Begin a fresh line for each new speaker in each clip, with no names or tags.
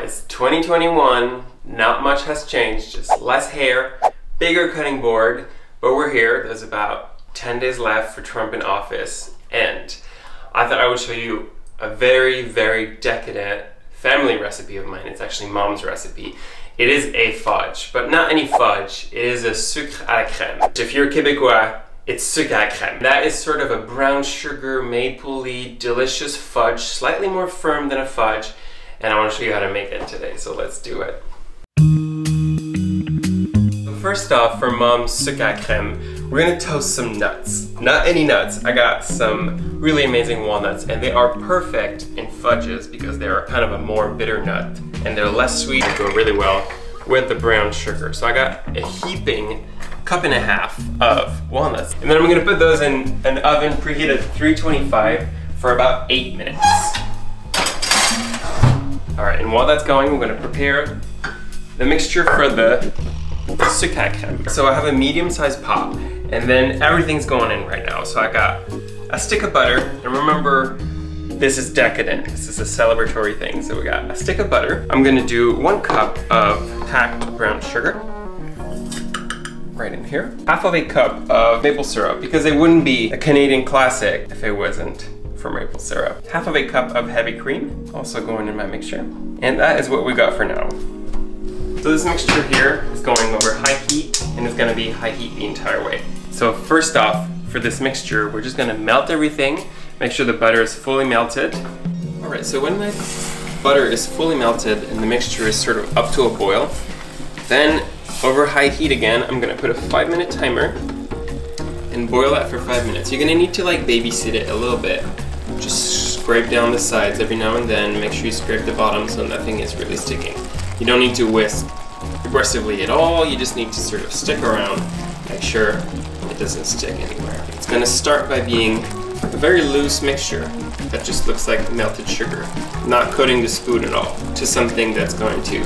It's 2021, not much has changed, just less hair, bigger cutting board, but we're here. There's about 10 days left for Trump in office, and I thought I would show you a very, very decadent family recipe of mine. It's actually mom's recipe. It is a fudge, but not any fudge. It is a sucre à la crème. If you're Québécois, it's sucre à la crème. That is sort of a brown sugar, mapley, delicious fudge, slightly more firm than a fudge, and I want to show you how to make it today, so let's do it. So first off, for mom's sucre à la crème, we're gonna toast some nuts. Not any nuts. I got some really amazing walnuts, and they are perfect in fudges because they're kind of a more bitter nut, and they're less sweet and go really well with the brown sugar. So I got a heaping cup and a half of walnuts, and then I'm gonna put those in an oven preheated 325 for about 8 minutes. All right, and while that's going, we're gonna prepare the mixture for the sucre à crème. So I have a medium-sized pot, and then everything's going in right now. So I got a stick of butter, and remember, this is decadent. This is a celebratory thing. So we got a stick of butter. I'm gonna do 1 cup of packed brown sugar, right in here. Half of a cup of maple syrup, because it wouldn't be a Canadian classic if it wasn't for maple syrup. Half of a cup of heavy cream, also going in my mixture. And that is what we got for now. So this mixture here is going over high heat, and it's gonna be high heat the entire way. So first off, for this mixture, we're just gonna melt everything, make sure the butter is fully melted. All right, so when my butter is fully melted and the mixture is sort of up to a boil, then over high heat again, I'm gonna put a 5-minute timer and boil that for 5 minutes. You're gonna need to like babysit it a little bit. Just scrape down the sides every now and then. Make sure you scrape the bottom so nothing is really sticking. You don't need to whisk aggressively at all. You just need to sort of stick around, make sure it doesn't stick anywhere. It's gonna start by being a very loose mixture that just looks like melted sugar, not coating the spoon at all, to something that's going to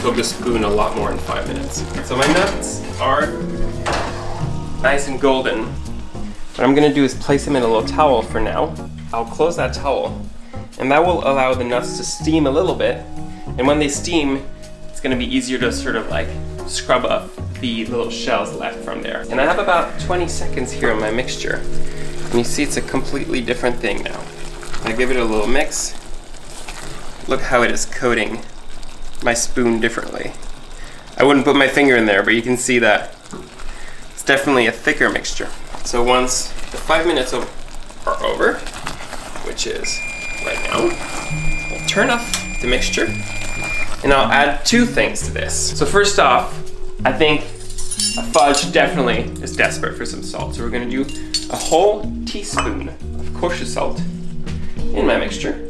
coat the spoon a lot more in 5 minutes. So my nuts are nice and golden. What I'm gonna do is place them in a little towel for now. I'll close that towel, and that will allow the nuts to steam a little bit. And when they steam, it's gonna be easier to sort of like scrub up the little shells left from there. And I have about 20 seconds here in my mixture. And you see it's a completely different thing now. I give it a little mix. Look how it is coating my spoon differently. I wouldn't put my finger in there, but you can see that it's definitely a thicker mixture. So once the 5 minutes are over, which is right now, we'll turn off the mixture, and I'll add 2 things to this. So first off, I think a fudge definitely is desperate for some salt. So we're gonna do a whole teaspoon of kosher salt in my mixture.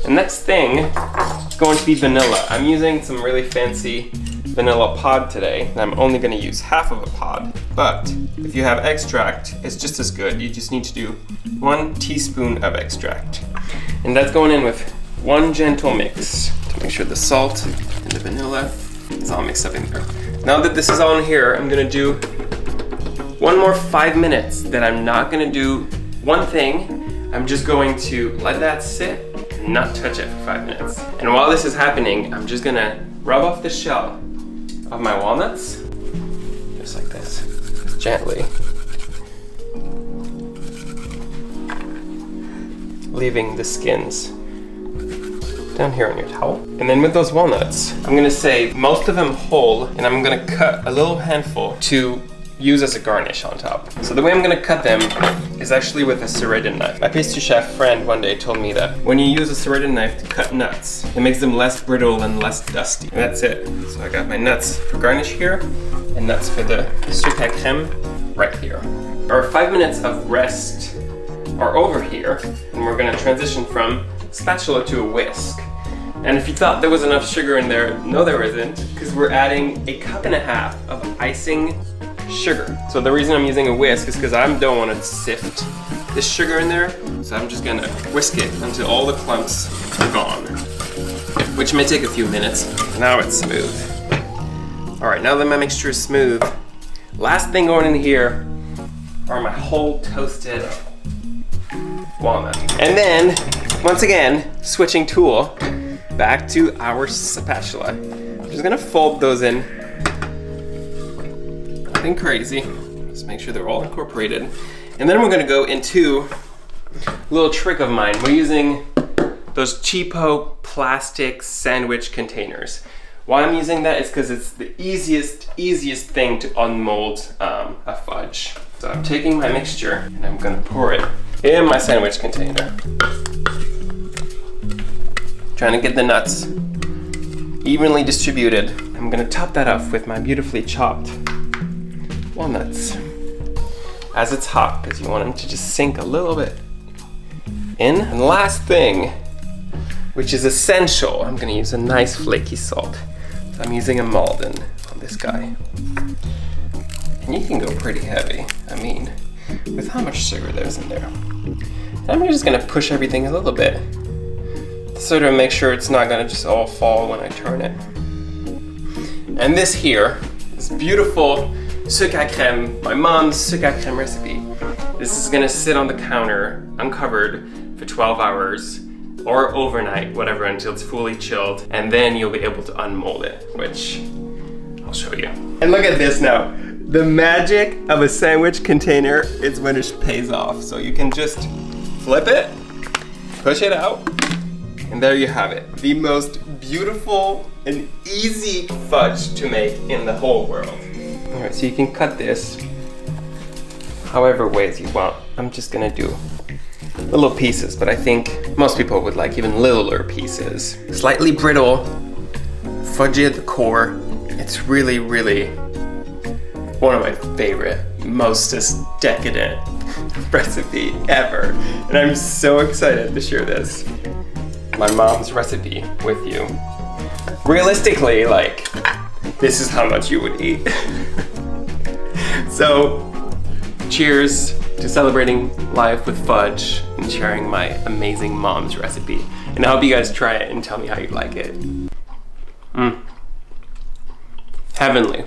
The next thing is going to be vanilla. I'm using some really fancy vanilla pod today, and I'm only gonna use half of a pod. But if you have extract, it's just as good. You just need to do 1 teaspoon of extract. And that's going in with 1 gentle mix to make sure the salt and the vanilla is all mixed up in there. Now that this is all in here, I'm gonna do 1 more 5 minutes that I'm not gonna do one thing. I'm just going to let that sit and not touch it for 5 minutes. And while this is happening, I'm just gonna rub off the shell of my walnuts, just like this, gently. Leaving the skins down here on your towel. And then with those walnuts, I'm gonna save most of them whole, and I'm gonna cut a little handful to use as a garnish on top. So the way I'm gonna cut them is actually with a serrated knife. My pastry chef friend one day told me that when you use a serrated knife to cut nuts, it makes them less brittle and less dusty. And that's it. So I got my nuts for garnish here, and nuts for the sucre à crème right here. Our 5 minutes of rest are over here, and we're gonna transition from spatula to a whisk. And if you thought there was enough sugar in there, no there isn't, because we're adding a cup and a half of icing sugar. So the reason I'm using a whisk is because I don't want to sift this sugar in there, so I'm just gonna whisk it until all the clumps are gone, which may take a few minutes. Now it's smooth. All right, now that my mixture is smooth, last thing going in here are my whole toasted walnuts. And then, once again, switching tool, back to our spatula. I'm just gonna fold those in. Nothing crazy. Just make sure they're all incorporated. And then we're gonna go into a little trick of mine. We're using those cheapo plastic sandwich containers. Why I'm using that is because it's the easiest thing to unmold a fudge. So I'm taking my mixture and I'm gonna pour it in my sandwich container. Trying to get the nuts evenly distributed. I'm gonna top that off with my beautifully chopped walnuts. As it's hot, because you want them to just sink a little bit in. And the last thing, which is essential, I'm gonna use a nice flaky salt. So I'm using a Maldon on this guy. And you can go pretty heavy, I mean, with how much sugar there's in there. And I'm just gonna push everything a little bit to sort of make sure it's not gonna just all fall when I turn it. And this here, this beautiful sucre à crème, my mom's sucre à crème recipe. This is gonna sit on the counter, uncovered, for 12 hours, or overnight, whatever, until it's fully chilled, and then you'll be able to unmold it, which I'll show you. And look at this now. The magic of a sandwich container is when it pays off. So you can just flip it, push it out, and there you have it. The most beautiful and easy fudge to make in the whole world. All right, so you can cut this however ways you want. I'm just gonna do little pieces, but I think most people would like even littler pieces. Slightly brittle, fudgy at the core. It's really, really one of my favorite, most decadent recipe ever. And I'm so excited to share this, my mom's recipe, with you. Realistically, like, this is how much you would eat. So, cheers to celebrating life with fudge and sharing my amazing mom's recipe. And I hope you guys try it and tell me how you like it. Heavenly.